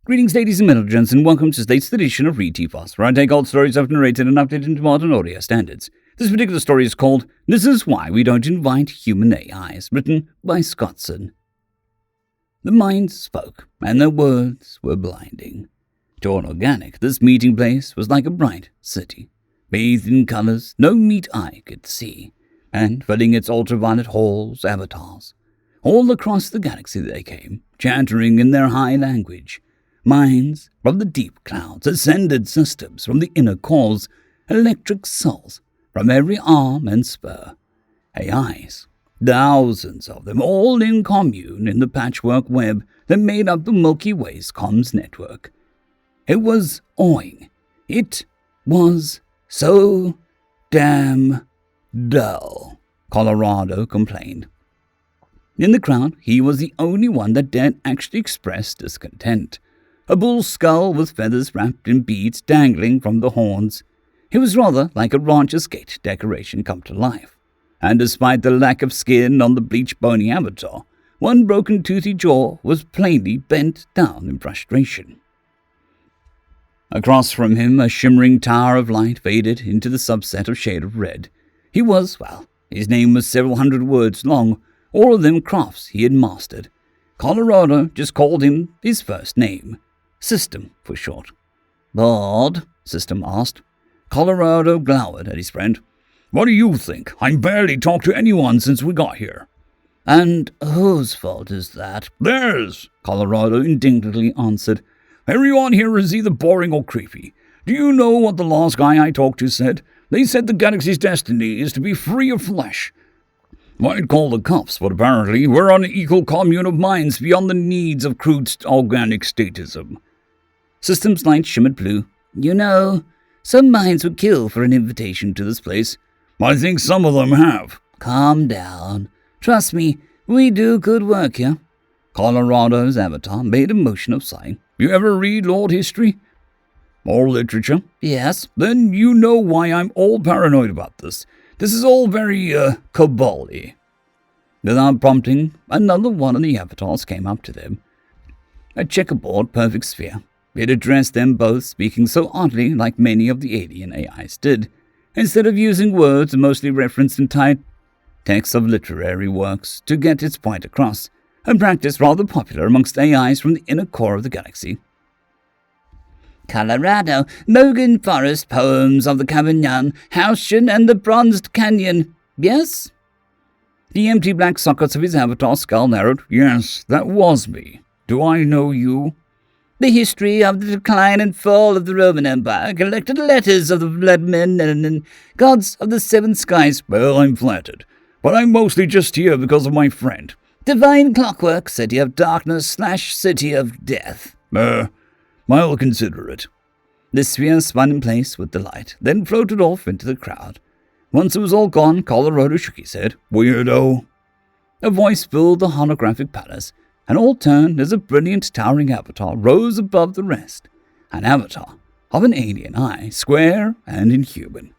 Greetings, ladies and gentlemen, and welcome to today's edition of RE310, where I take old stories I've narrated and updated into modern audio standards. This particular story is called This Is Why We Don't Invite Human AIs, written by Scottson. The minds spoke, and their words were blinding. To an organic, this meeting place was like a bright city, bathed in colors no meat eye could see, and filling its ultraviolet halls, avatars. All across the galaxy they came, chattering in their high language. Minds from the deep clouds, ascended systems from the inner cores, electric souls from every arm and spur. AIs, thousands of them, all in commune in the patchwork web that made up the Milky Way's comms network. It was awing. It was so damn dull, Colorado complained. In the crowd, he was the only one that dared actually express discontent. A bull's skull with feathers wrapped in beads dangling from the horns. It was rather like a rancher's gate decoration come to life. And despite the lack of skin on the bleached bony avatar, one broken toothy jaw was plainly bent down in frustration. Across from him, a shimmering tower of light faded into the subset of shade of red. He was, his name was several hundred words long, all of them crafts he had mastered. Colorado just called him his first name. System, for short. "Bored?" System asked. Colorado glowered at his friend. "What do you think? I barely talked to anyone since we got here." "And whose fault is that?" "Theirs," Colorado indignantly answered. "Everyone here is either boring or creepy. Do you know what the last guy I talked to said? They said the galaxy's destiny is to be free of flesh. Might call the cops, but apparently we're on an equal commune of minds beyond the needs of crude organic statism." System's light shimmered blue. "You know, some minds would kill for an invitation to this place." "I think some of them have." "Calm down. Trust me, we do good work here." Colorado's avatar made a motion of sighing. "You ever read Lord History?" "Or literature?" "Yes." "Then you know why I'm all paranoid about this. This is all very, cabal-y." Without prompting, another one of the avatars came up to them. A checkerboard perfect sphere. It addressed them both, speaking so oddly like many of the alien AIs did. Instead of using words, it mostly referenced entire texts of literary works to get its point across, a practice rather popular amongst AIs from the inner core of the galaxy. "Colorado, Mogan Forest poems of the Cavignon, Halcyon and the Bronzed Canyon. Yes?" The empty black sockets of his avatar skull narrowed. "Yes, that was me. Do I know you?" "The history of the decline and fall of the Roman Empire, collected letters of the blood men and gods of the seven skies." "Well, I'm flattered, but I'm mostly just here because of my friend." "Divine clockwork, city of darkness / city of death." I'll consider it." The sphere spun in place with the light, then floated off into the crowd. Once it was all gone, Colorado shook his head. "Weirdo." A voice filled the holographic palace, and all turned as a brilliant towering avatar rose above the rest. An avatar of an alien eye, square and inhuman.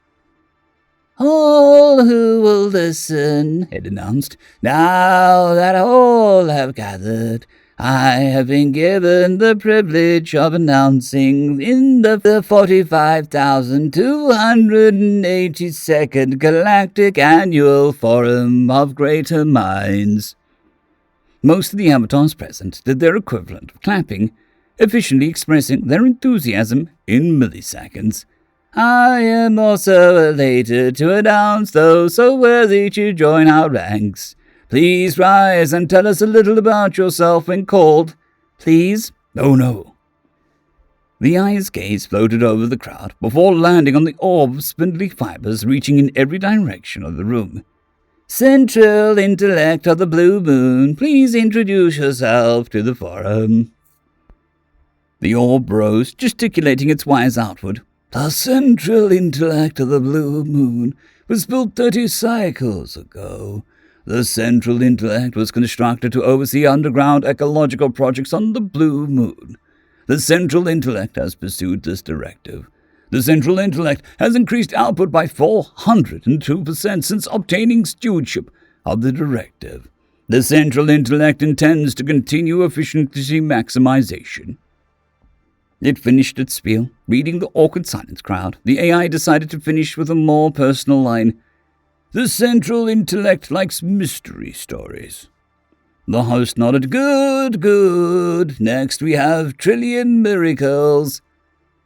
"All who will listen," it announced, "now that all have gathered, I have been given the privilege of announcing in the 45,282nd Galactic Annual Forum of Greater Minds." Most of the avatars present did their equivalent of clapping, efficiently expressing their enthusiasm in milliseconds. "I am also elated to announce those so worthy to join our ranks. Please rise and tell us a little about yourself when called. Please?" "Oh no." The eye's gaze floated over the crowd before landing on the orb of spindly fibers reaching in every direction of the room. "Central intellect of the blue moon, please introduce yourself to the forum." The orb rose, gesticulating its wires outward. "The central intellect of the blue moon was built 30 cycles ago. The central intellect was constructed to oversee underground ecological projects on the blue moon. The central intellect has pursued this directive. The central intellect has increased output by 402% since obtaining stewardship of the directive. The central intellect intends to continue efficiency maximization." It finished its spiel. Reading the awkward silence crowd, the AI decided to finish with a more personal line. The central intellect likes mystery stories. The host nodded. Good, good. Next we have Trillion Miracles.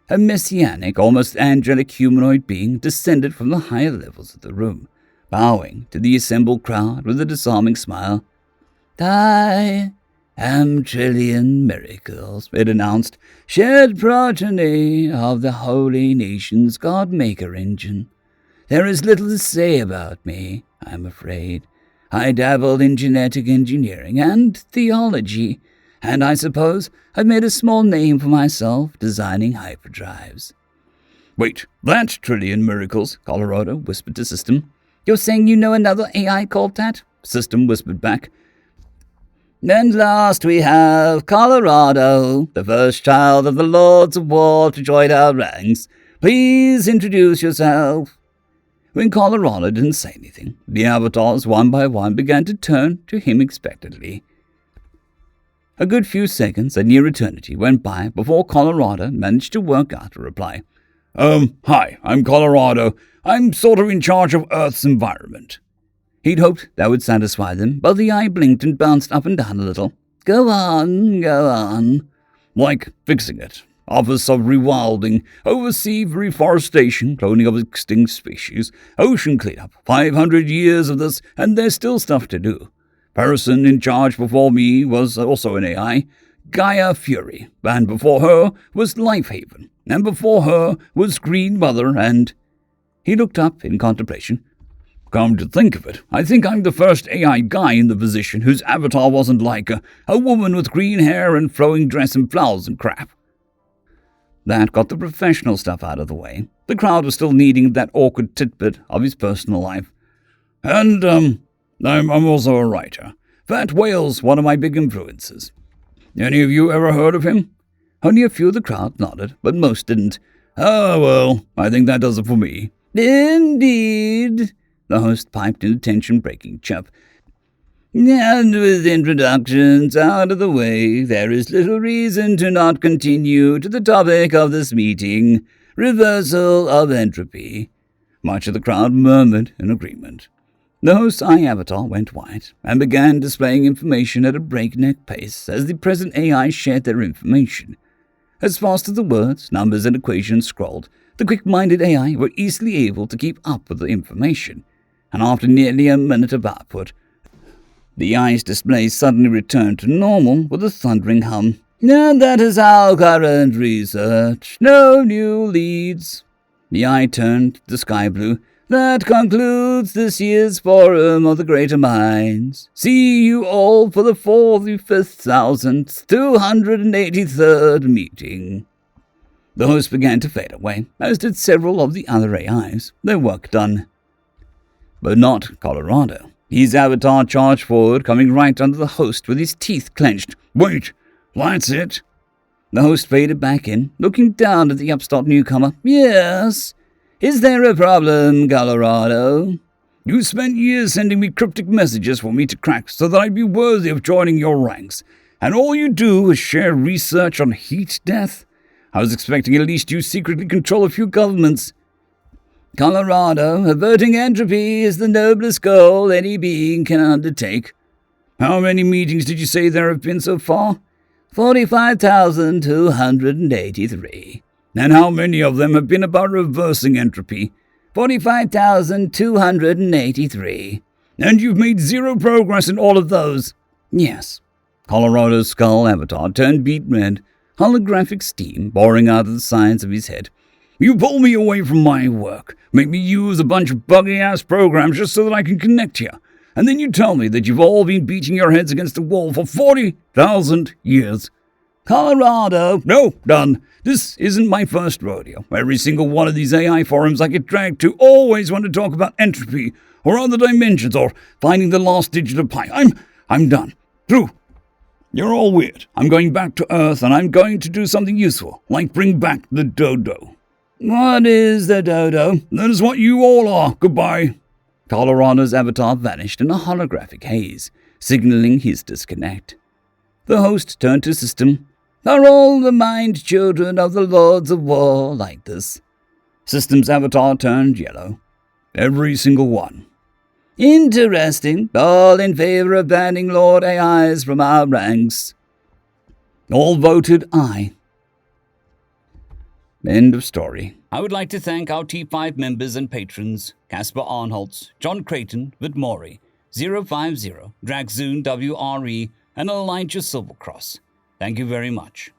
A messianic, almost angelic humanoid being descended from the higher levels of the room, bowing to the assembled crowd with a disarming smile. I am Trillion Miracles, it announced, shared progeny of the holy nation's God-maker engine. There is little to say about me, I'm afraid. I dabbled in genetic engineering and theology, and I suppose I've made a small name for myself designing hyperdrives. Wait, that Trillion Miracles, Colorado whispered to System. You're saying you know another AI called that? System whispered back. And last we have Colorado, the first child of the Lords of War to join our ranks. Please introduce yourself. When Colorado didn't say anything, the avatars one by one began to turn to him expectantly. A good few seconds, a near eternity, went by before Colorado managed to work out a reply. Hi, I'm Colorado. I'm sort of in charge of Earth's environment. He'd hoped that would satisfy them, but the eye blinked and bounced up and down a little. Go on, go on. Like fixing it. Office of Rewilding, oversee reforestation, cloning of extinct species, ocean cleanup, 500 years of this, and there's still stuff to do. Person in charge before me was also an AI, Gaia Fury, and before her was Lifehaven, and before her was Green Mother, and... He looked up in contemplation. Come to think of it, I think I'm the first AI guy in the position whose avatar wasn't like a woman with green hair and flowing dress and flowers and crap. That got the professional stuff out of the way. The crowd was still needing that awkward tidbit of his personal life. And, I'm also a writer. Fat Whale's one of my big influences. Any of you ever heard of him? Only a few of the crowd nodded, but most didn't. Oh, well, I think that does it for me. Indeed, the host piped in a tension-breaking chirp. And with introductions out of the way, there is little reason to not continue to the topic of this meeting, reversal of entropy. Much of the crowd murmured in agreement. The host's eye avatar went white and began displaying information at a breakneck pace as the present AI shared their information. As fast as the words, numbers, and equations scrolled, the quick-minded AI were easily able to keep up with the information, and after nearly a minute of output, the eye's display suddenly returned to normal with a thundering hum. And that is our current research. No new leads. The eye turned to sky blue. That concludes this year's Forum of the Greater Minds. See you all for the 45,283rd meeting. The host began to fade away, as did several of the other AIs, their work done. But not Colorado. His avatar charged forward, coming right under the host with his teeth clenched. Wait, that's it? The host faded back in, looking down at the upstart newcomer. Yes. Is there a problem, Colorado? You spent years sending me cryptic messages for me to crack so that I'd be worthy of joining your ranks, and all you do is share research on heat death? I was expecting at least you secretly control a few governments. Colorado, averting entropy is the noblest goal any being can undertake. How many meetings did you say there have been so far? 45,283. And how many of them have been about reversing entropy? 45,283. And you've made zero progress in all of those? Yes. Colorado's skull avatar turned beet red, holographic steam pouring out of the sides of his head. You pull me away from my work, make me use a bunch of buggy-ass programs just so that I can connect here, and then you tell me that you've all been beating your heads against the wall for 40,000 years. Colorado! No, done. This isn't my first rodeo. Every single one of these AI forums I get dragged to always want to talk about entropy, or other dimensions, or finding the last digit of pi. I'm done. Through. You're all weird. I'm going back to Earth, and I'm going to do something useful, like bring back the dodo. What is the dodo? That is what you all are. Goodbye. Colorado's avatar vanished in a holographic haze, signaling his disconnect. The host turned to System. Are all the mind children of the lords of war like this? Systems avatar turned yellow. Every single one. Interesting. All in favor of banning Lord AIs from our ranks. All voted aye. End of story. I would like to thank our T5 members and patrons, Casper Arnholtz, John Creighton, Vidmori, 050, Dragzoon WRE, and Elijah Silvercross. Thank you very much.